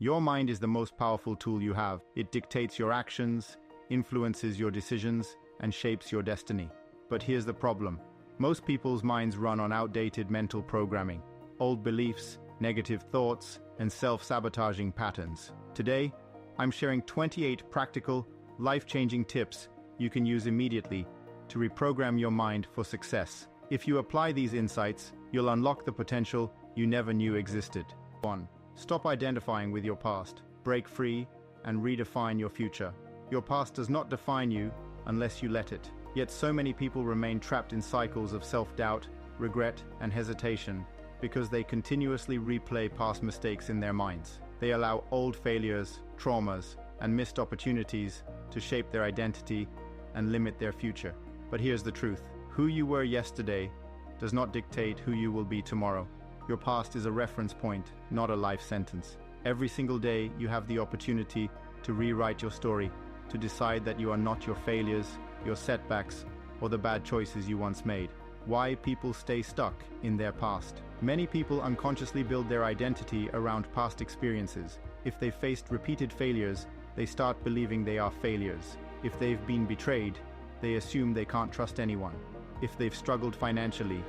Your mind is the most powerful tool you have. It dictates your actions, influences your decisions, and shapes your destiny. But here's the problem. Most people's minds run on outdated mental programming, old beliefs, negative thoughts, and self-sabotaging patterns. Today, I'm sharing 28 practical, life-changing tips you can use immediately to reprogram your mind for success. If you apply these insights, you'll unlock the potential you never knew existed. 1. Stop identifying with your past. Break free and redefine your future. Your past does not define you unless you let it. Yet so many people remain trapped in cycles of self-doubt, regret, and hesitation because they continuously replay past mistakes in their minds. They allow old failures, traumas, and missed opportunities to shape their identity and limit their future. But here's the truth. Who you were yesterday does not dictate who you will be tomorrow. Your past is a reference point, not a life sentence. Every single day, you have the opportunity to rewrite your story, to decide that you are not your failures, your setbacks, or the bad choices you once made. Why people stay stuck in their past. Many people unconsciously build their identity around past experiences. If they faced repeated failures, they start believing they are failures. If they've been betrayed, they assume they can't trust anyone. If they've struggled financially,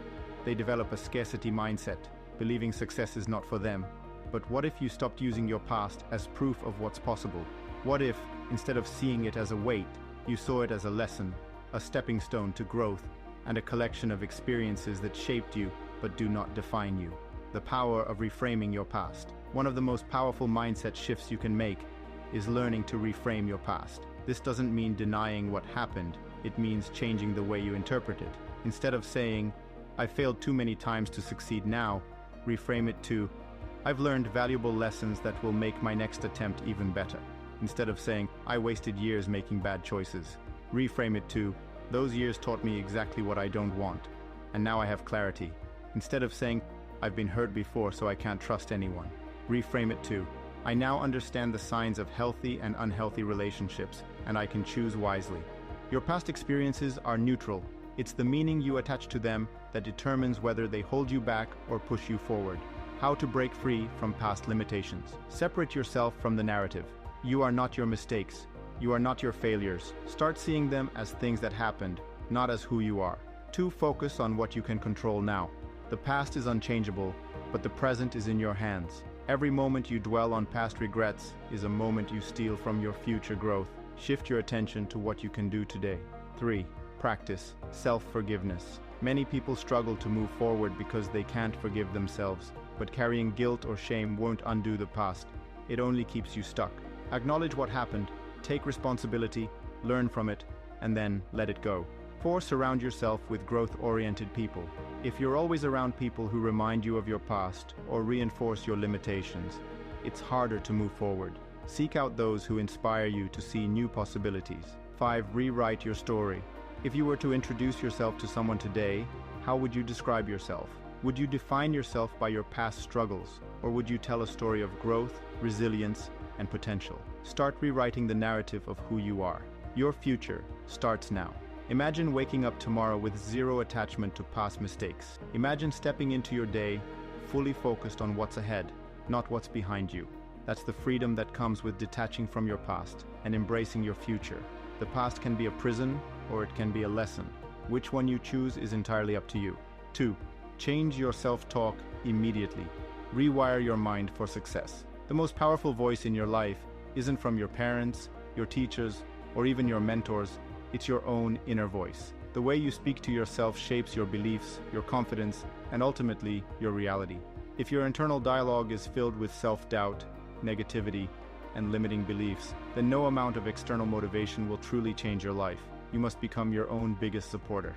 they develop a scarcity mindset, believing success is not for them. But what if you stopped using your past as proof of what's possible? What if, instead of seeing it as a weight, you saw it as a lesson, a stepping stone to growth, and a collection of experiences that shaped you but do not define you? The power of reframing your past. One of the most powerful mindset shifts you can make is learning to reframe your past. This doesn't mean denying what happened, it means changing the way you interpret it. Instead of saying, "I failed too many times to succeed now," reframe it to, "I've learned valuable lessons that will make my next attempt even better." Instead of saying, "I wasted years making bad choices," reframe it to, "Those years taught me exactly what I don't want, and now I have clarity." Instead of saying, "I've been hurt before, so I can't trust anyone," reframe it to, "I now understand the signs of healthy and unhealthy relationships, and I can choose wisely." Your past experiences are neutral. It's the meaning you attach to them that determines whether they hold you back or push you forward. How to break free from past limitations. Separate yourself from the narrative. You are not your mistakes. You are not your failures. Start seeing them as things that happened, not as who you are. 2. Focus on what you can control now. The past is unchangeable, but the present is in your hands. Every moment you dwell on past regrets is a moment you steal from your future growth. Shift your attention to what you can do today. 3. Practice self-forgiveness. Many people struggle to move forward because they can't forgive themselves, but carrying guilt or shame won't undo the past. It only keeps you stuck. Acknowledge what happened, take responsibility, learn from it, and then let it go. 4. Surround yourself with growth-oriented people. If you're always around people who remind you of your past or reinforce your limitations, it's harder to move forward. Seek out those who inspire you to see new possibilities. 5. Rewrite your story. If you were to introduce yourself to someone today, how would you describe yourself? Would you define yourself by your past struggles, or would you tell a story of growth, resilience, and potential? Start rewriting the narrative of who you are. Your future starts now. Imagine waking up tomorrow with zero attachment to past mistakes. Imagine stepping into your day fully focused on what's ahead, not what's behind you. That's the freedom that comes with detaching from your past and embracing your future. The past can be a prison, or it can be a lesson. Which one you choose is entirely up to you. 2. Change your self-talk immediately. Rewire your mind for success. The most powerful voice in your life isn't from your parents, your teachers, or even your mentors. It's your own inner voice. The way you speak to yourself shapes your beliefs, your confidence, and ultimately, your reality. If your internal dialogue is filled with self-doubt, negativity, and limiting beliefs, then no amount of external motivation will truly change your life. You must become your own biggest supporter,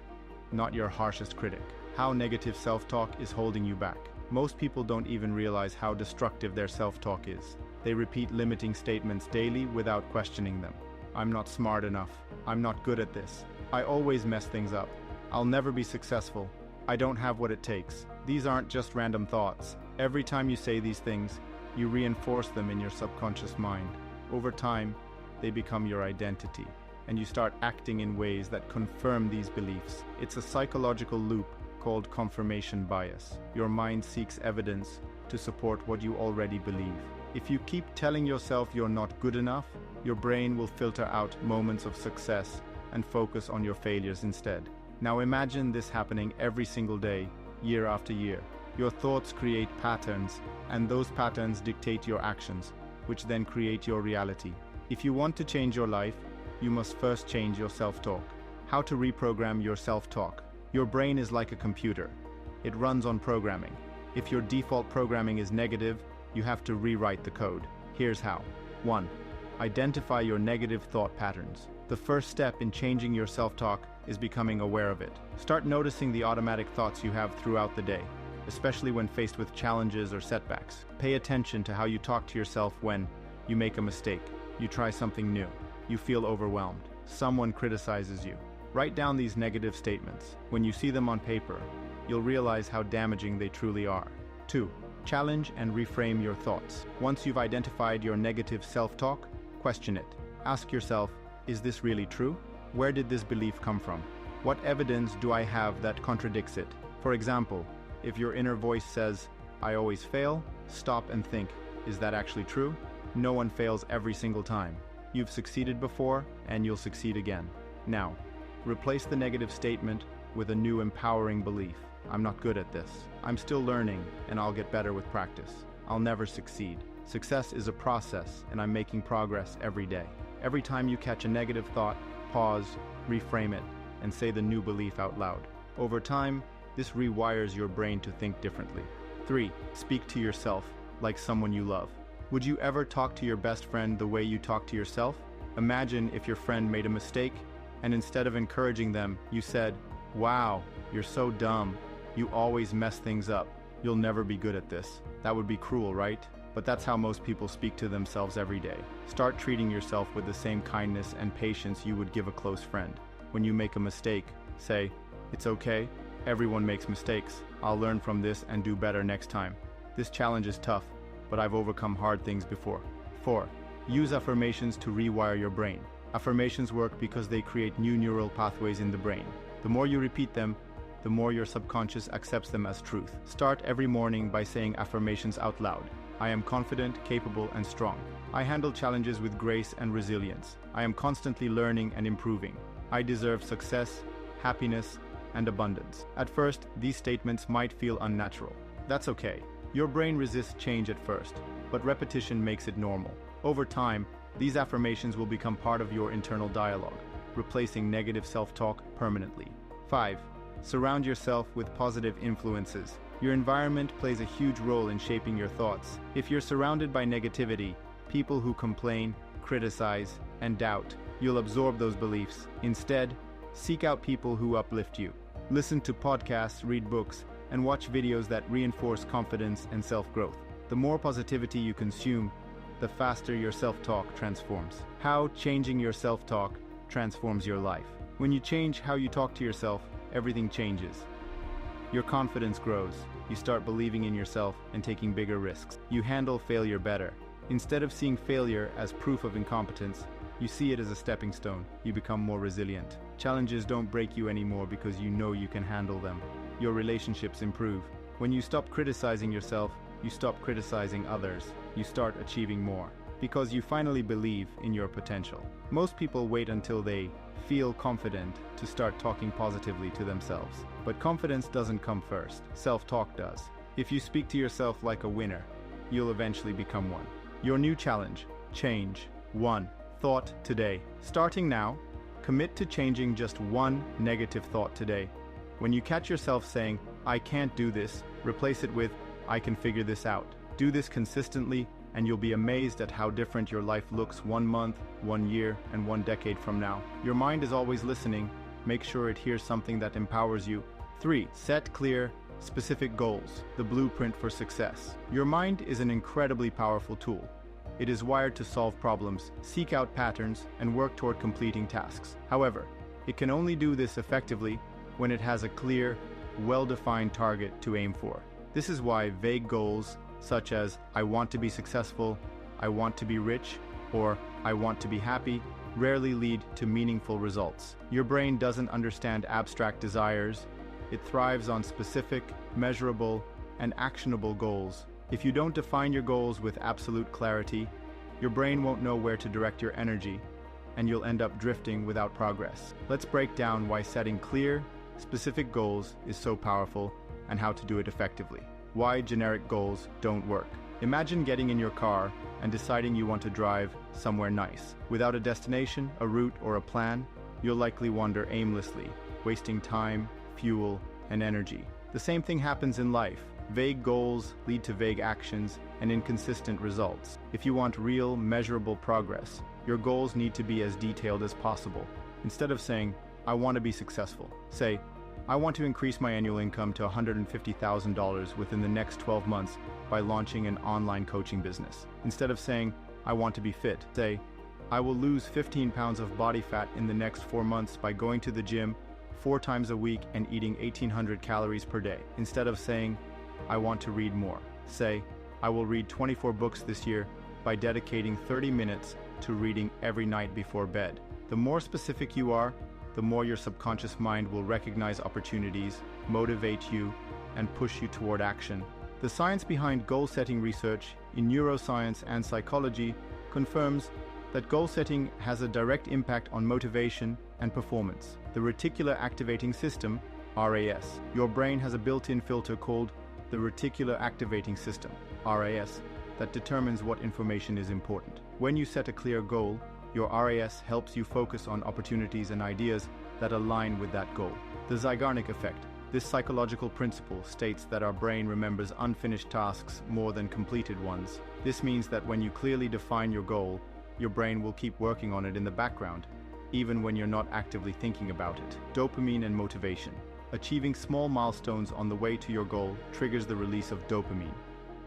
not your harshest critic. How negative self-talk is holding you back. Most people don't even realize how destructive their self-talk is. They repeat limiting statements daily without questioning them. I'm not smart enough. I'm not good at this. I always mess things up. I'll never be successful. I don't have what it takes. These aren't just random thoughts. Every time you say these things, you reinforce them in your subconscious mind. Over time, they become your identity, and you start acting in ways that confirm these beliefs. It's a psychological loop called confirmation bias. Your mind seeks evidence to support what you already believe. If you keep telling yourself you're not good enough, your brain will filter out moments of success and focus on your failures instead. Now imagine this happening every single day, year after year. Your thoughts create patterns, and those patterns dictate your actions, which then create your reality. If you want to change your life, you must first change your self-talk. How to reprogram your self-talk. Your brain is like a computer. It runs on programming. If your default programming is negative, you have to rewrite the code. Here's how. 1. Identify your negative thought patterns. The first step in changing your self-talk is becoming aware of it. Start noticing the automatic thoughts you have throughout the day, especially when faced with challenges or setbacks. Pay attention to how you talk to yourself when you make a mistake, you try something new, you feel overwhelmed, someone criticizes you. Write down these negative statements. When you see them on paper, you'll realize how damaging they truly are. 2. Challenge and reframe your thoughts. Once you've identified your negative self-talk, question it. Ask yourself, is this really true? Where did this belief come from? What evidence do I have that contradicts it? For example, if your inner voice says, I always fail, stop and think, is that actually true? No one fails every single time. You've succeeded before, and you'll succeed again. Now, replace the negative statement with a new empowering belief. I'm not good at this. I'm still learning, and I'll get better with practice. I'll never succeed. Success is a process, and I'm making progress every day. Every time you catch a negative thought, pause, reframe it, and say the new belief out loud. Over time, this rewires your brain to think differently. 3. Speak to yourself like someone you love. Would you ever talk to your best friend the way you talk to yourself? Imagine if your friend made a mistake, and instead of encouraging them, you said, "Wow, you're so dumb. You always mess things up. You'll never be good at this." That would be cruel, right? But that's how most people speak to themselves every day. Start treating yourself with the same kindness and patience you would give a close friend. When you make a mistake, say, "It's okay. Everyone makes mistakes. I'll learn from this and do better next time. This challenge is tough, but I've overcome hard things before." 4. Use affirmations to rewire your brain. Affirmations work because they create new neural pathways in the brain. The more you repeat them, the more your subconscious accepts them as truth. Start every morning by saying affirmations out loud. I am confident, capable, and strong. I handle challenges with grace and resilience. I am constantly learning and improving. I deserve success, happiness, and abundance. At first, these statements might feel unnatural. That's okay. Your brain resists change at first, but repetition makes it normal. Over time, these affirmations will become part of your internal dialogue, replacing negative self-talk permanently. 5. Surround yourself with positive influences. Your environment plays a huge role in shaping your thoughts. If you're surrounded by negativity, people who complain, criticize, and doubt, you'll absorb those beliefs. Instead, seek out people who uplift you. Listen to podcasts, read books, and watch videos that reinforce confidence and self-growth. The more positivity you consume, the faster your self-talk transforms. How changing your self-talk transforms your life. When you change how you talk to yourself, everything changes. Your confidence grows. You start believing in yourself and taking bigger risks. You handle failure better. Instead of seeing failure as proof of incompetence, you see it as a stepping stone. You become more resilient. Challenges don't break you anymore because you know you can handle them. Your relationships improve. When you stop criticizing yourself, you stop criticizing others. You start achieving more because you finally believe in your potential. Most people wait until they feel confident to start talking positively to themselves. But confidence doesn't come first. Self-talk does. If you speak to yourself like a winner, you'll eventually become one. Your new challenge: change 1 thought today. Starting now, commit to changing just one negative thought today. When you catch yourself saying, "I can't do this," replace it with, "I can figure this out." Do this consistently, and you'll be amazed at how different your life looks 1 month, 1 year, and 1 decade from now. Your mind is always listening. Make sure it hears something that empowers you. 3. Set clear, specific goals, the blueprint for success. Your mind is an incredibly powerful tool. It is wired to solve problems, seek out patterns, and work toward completing tasks. However, it can only do this effectively when it has a clear, well-defined target to aim for. This is why vague goals such as "I want to be successful," "I want to be rich," or "I want to be happy" rarely lead to meaningful results. Your brain doesn't understand abstract desires. It thrives on specific, measurable, and actionable goals If you don't define your goals with absolute clarity, your brain won't know where to direct your energy, and you'll end up drifting without progress. Let's break down why setting clear, specific goals is so powerful and how to do it effectively. Why generic goals don't work. Imagine getting in your car and deciding you want to drive somewhere nice. Without a destination, a route, or a plan, you'll likely wander aimlessly, wasting time, fuel, and energy. The same thing happens in life. Vague goals lead to vague actions and inconsistent results. If you want real, measurable progress, your goals need to be as detailed as possible. Instead of saying, I want to be successful, say, I want to increase my annual income to $150,000 within the next 12 months by launching an online coaching business. Instead of saying, I want to be fit, say, I will lose 15 pounds of body fat in the next 4 months by going to the gym 4 times a week and eating 1,800 calories per day. Instead of saying, I want to read more, say, I will read 24 books this year by dedicating 30 minutes to reading every night before bed. The more specific you are, the more your subconscious mind will recognize opportunities, motivate you, and push you toward action. The science behind goal-setting research in neuroscience and psychology confirms that goal setting has a direct impact on motivation and performance. The reticular activating system, RAS. Your brain has a built-in filter called the reticular activating system, RAS, that determines what information is important. When you set a clear goal, your RAS helps you focus on opportunities and ideas that align with that goal. The Zeigarnik effect. This psychological principle states that our brain remembers unfinished tasks more than completed ones. This means that when you clearly define your goal, your brain will keep working on it in the background, even when you're not actively thinking about it. Dopamine and motivation. Achieving small milestones on the way to your goal triggers the release of dopamine,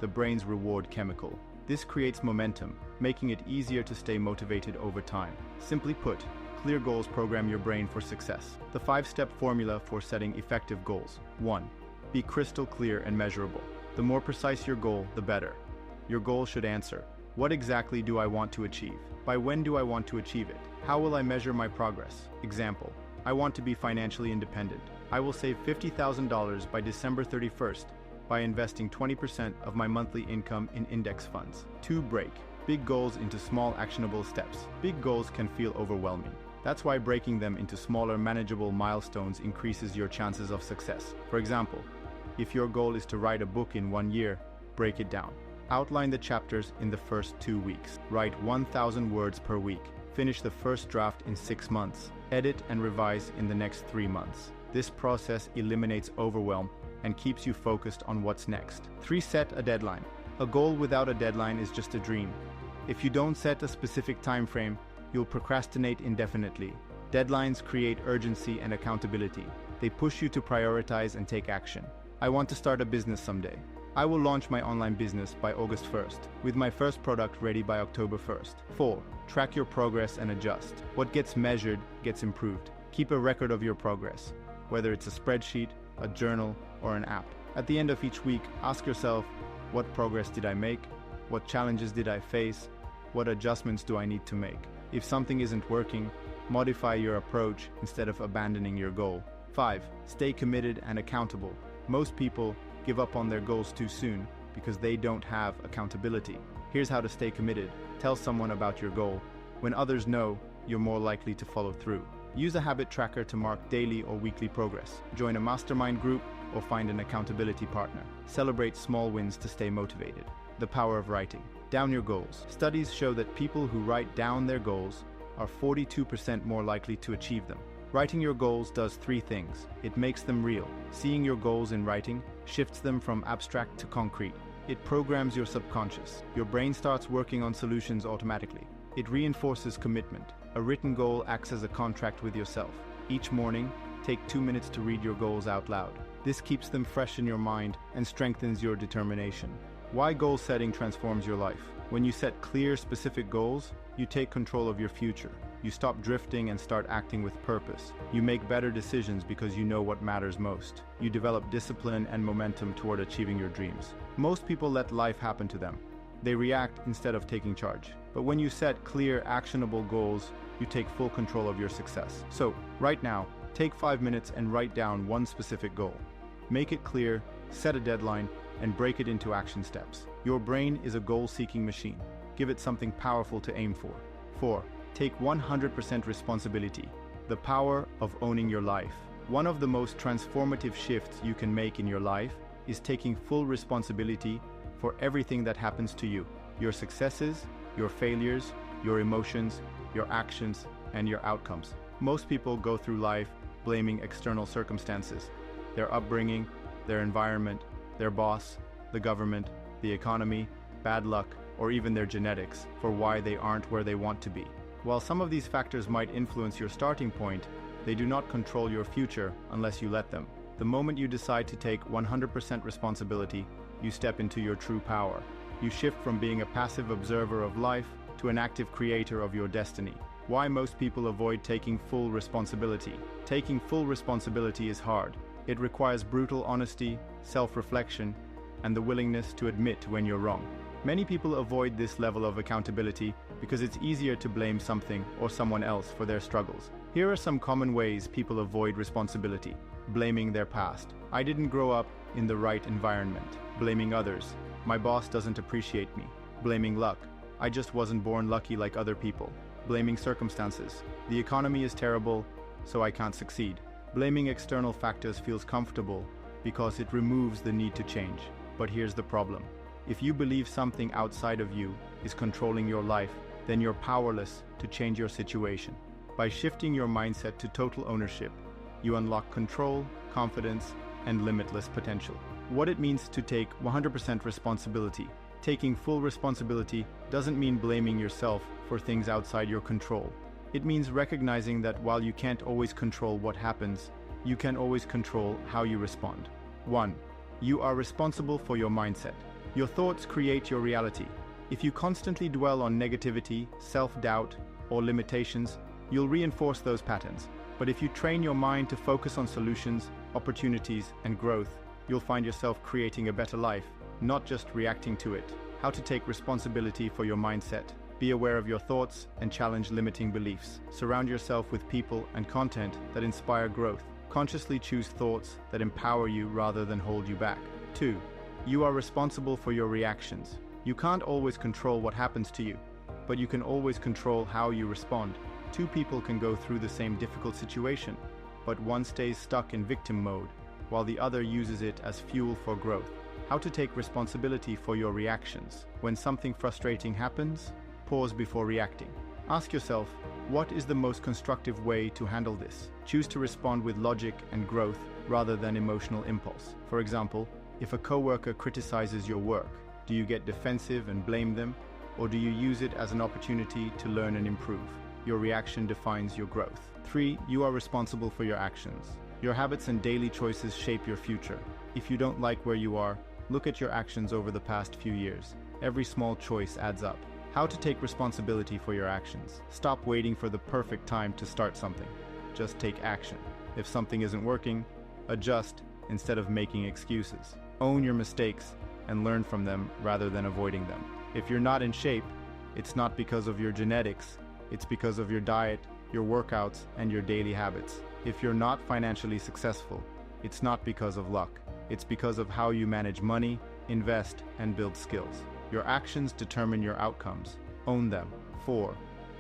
the brain's reward chemical. This creates momentum, making it easier to stay motivated over time. Simply put, clear goals program your brain for success. The 5-step formula for setting effective goals. 1. Be crystal clear and measurable. The more precise your goal, the better. Your goal should answer, what exactly do I want to achieve? By when do I want to achieve it? How will I measure my progress? Example, I want to be financially independent. I will save $50,000 by December 31st by investing 20% of my monthly income in index funds. 2. Break big goals into small actionable steps. Big goals can feel overwhelming. That's why breaking them into smaller manageable milestones increases your chances of success. For example, if your goal is to write a book in 1 year, break it down. Outline the chapters in the first 2 weeks. Write 1,000 words per week. Finish the first draft in 6 months. Edit and revise in the next 3 months. This process eliminates overwhelm and keeps you focused on what's next. 3. Set a deadline. A goal without a deadline is just a dream. If you don't set a specific time frame, you'll procrastinate indefinitely. Deadlines create urgency and accountability. They push you to prioritize and take action. I want to start a business someday. I will launch my online business by August 1st, with my first product ready by October 1st. 4. Track your progress and adjust. What gets measured gets improved. Keep a record of your progress, whether it's a spreadsheet, a journal, or an app. At the end of each week, ask yourself, what progress did I make? What challenges did I face? What adjustments do I need to make? If something isn't working, modify your approach instead of abandoning your goal. 5. Stay committed and accountable. Most people give up on their goals too soon because they don't have accountability. Here's how to stay committed. Tell someone about your goal. When others know, you're more likely to follow through. Use a habit tracker to mark daily or weekly progress. Join a mastermind group or find an accountability partner. Celebrate small wins to stay motivated. The power of writing. Down your goals. Studies show that people who write down their goals are 42% more likely to achieve them. Writing your goals does 3 things. It makes them real. Seeing your goals in writing shifts them from abstract to concrete. It programs your subconscious. Your brain starts working on solutions automatically. It reinforces commitment. A written goal acts as a contract with yourself. Each morning, take 2 minutes to read your goals out loud. This keeps them fresh in your mind and strengthens your determination. Why goal setting transforms your life? When you set clear, specific goals, you take control of your future. You stop drifting and start acting with purpose. You make better decisions because you know what matters most. You develop discipline and momentum toward achieving your dreams. Most people let life happen to them. They react instead of taking charge. But when you set clear, actionable goals, you take full control of your success. So, right now, take 5 minutes and write down one specific goal. Make it clear, set a deadline, and break it into action steps. Your brain is a goal-seeking machine. Give it something powerful to aim for. 4. Take 100% responsibility. The power of owning your life. One of the most transformative shifts you can make in your life is taking full responsibility for everything that happens to you. Your successes, your failures, your emotions, your actions, and your outcomes. Most people go through life blaming external circumstances, their upbringing, their environment, their boss, the government, the economy, bad luck, or even their genetics for why they aren't where they want to be. While some of these factors might influence your starting point, they do not control your future unless you let them. The moment you decide to take 100% responsibility, you step into your true power. You shift from being a passive observer of life to an active creator of your destiny. Why most people avoid taking full responsibility. Taking full responsibility is hard. It requires brutal honesty, self-reflection, and the willingness to admit when you're wrong. Many people avoid this level of accountability because it's easier to blame something or someone else for their struggles. Here are some common ways people avoid responsibility. Blaming their past. I didn't grow up in the right environment. Blaming others. My boss doesn't appreciate me. Blaming luck. I just wasn't born lucky like other people. Blaming circumstances. The economy is terrible, so I can't succeed. Blaming external factors feels comfortable because it removes the need to change. But here's the problem. If you believe something outside of you is controlling your life, then you're powerless to change your situation. By shifting your mindset to total ownership, you unlock control, confidence, and limitless potential. What it means to take 100% responsibility. Taking full responsibility doesn't mean blaming yourself for things outside your control. It means recognizing that while you can't always control what happens, you can always control how you respond. 1. You are responsible for your mindset. Your thoughts create your reality. If you constantly dwell on negativity, self-doubt, or limitations, you'll reinforce those patterns. But if you train your mind to focus on solutions, opportunities, and growth, you'll find yourself creating a better life, not just reacting to it. How to take responsibility for your mindset. Be aware of your thoughts and challenge limiting beliefs. Surround yourself with people and content that inspire growth. Consciously choose thoughts that empower you rather than hold you back. 2. You are responsible for your reactions. You can't always control what happens to you, but you can always control how you respond. Two people can go through the same difficult situation, but one stays stuck in victim mode, while the other uses it as fuel for growth. How to take responsibility for your reactions. When something frustrating happens, pause before reacting. Ask yourself, what is the most constructive way to handle this? Choose to respond with logic and growth rather than emotional impulse. For example, if a coworker criticizes your work, do you get defensive and blame them, or do you use it as an opportunity to learn and improve? Your reaction defines your growth. 3. You are responsible for your actions. Your habits and daily choices shape your future. If you don't like where you are, look at your actions over the past few years. Every small choice adds up. How to take responsibility for your actions. Stop waiting for the perfect time to start something. Just take action. If something isn't working, adjust instead of making excuses. Own your mistakes and learn from them rather than avoiding them. If you're not in shape, it's not because of your genetics, it's because of your diet, your workouts, and your daily habits. If you're not financially successful, it's not because of luck. It's because of how you manage money, invest, and build skills. Your actions determine your outcomes. Own them. 4.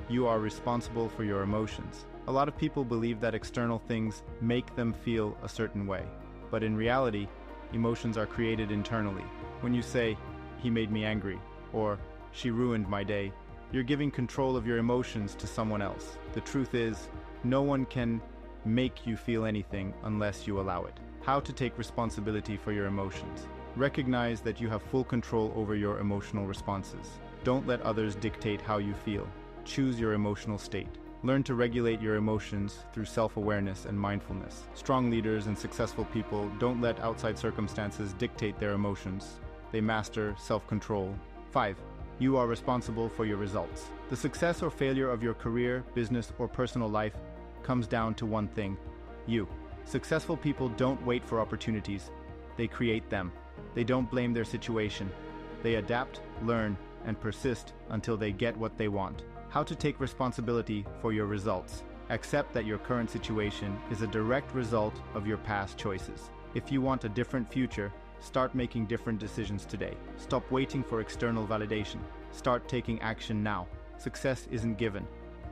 You are responsible for your emotions. A lot of people believe that external things make them feel a certain way. But in reality, emotions are created internally. When you say, "He made me angry," or "She ruined my day," you're giving control of your emotions to someone else. The truth is, no one can make you feel anything unless you allow it. How to take responsibility for your emotions. Recognize that you have full control over your emotional responses. Don't let others dictate how you feel. Choose your emotional state. Learn to regulate your emotions through self-awareness and mindfulness. Strong leaders and successful people don't let outside circumstances dictate their emotions. They master self-control. 5. You are responsible for your results. The success or failure of your career, business, or personal life comes down to one thing: you. Successful people don't wait for opportunities. They create them. They don't blame their situation. They adapt, learn, and persist until they get what they want. How to take responsibility for your results. Accept that your current situation is a direct result of your past choices. If you want a different future, Start making different decisions today. Stop waiting for external validation. Start taking action now. Success isn't given.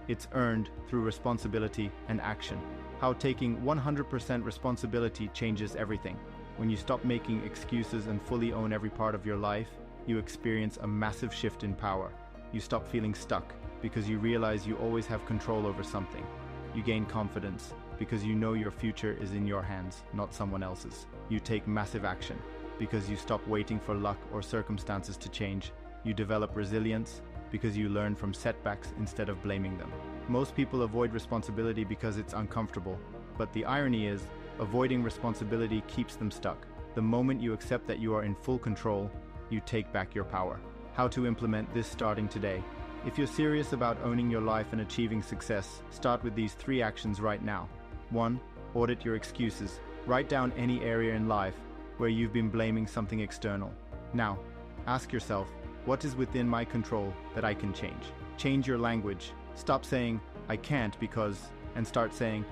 It's earned through responsibility and action. How taking 100% responsibility changes everything. When you stop making excuses and fully own every part of your life, you experience a massive shift in power. You stop feeling stuck because you realize you always have control over something. You gain confidence because you know your future is in your hands, not someone else's. You take massive action because you stop waiting for luck or circumstances to change. You develop resilience because you learn from setbacks instead of blaming them. Most people avoid responsibility because it's uncomfortable, but the irony is, avoiding responsibility keeps them stuck. The moment you accept that you are in full control, you take back your power. How to implement this starting today. If you're serious about owning your life and achieving success, start with these 3 actions right now. 1. Audit your excuses. Write down any area in life where you've been blaming something external. Now, ask yourself, what is within my control that I can change? Change your language. Stop saying, I can't because, and start saying,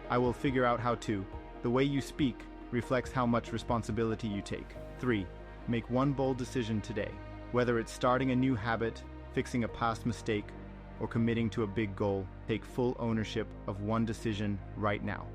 I will figure out how to. The way you speak reflects how much responsibility you take. 3. Make one bold decision today. Whether it's starting a new habit, fixing a past mistake, or committing to a big goal, take full ownership of one decision right now.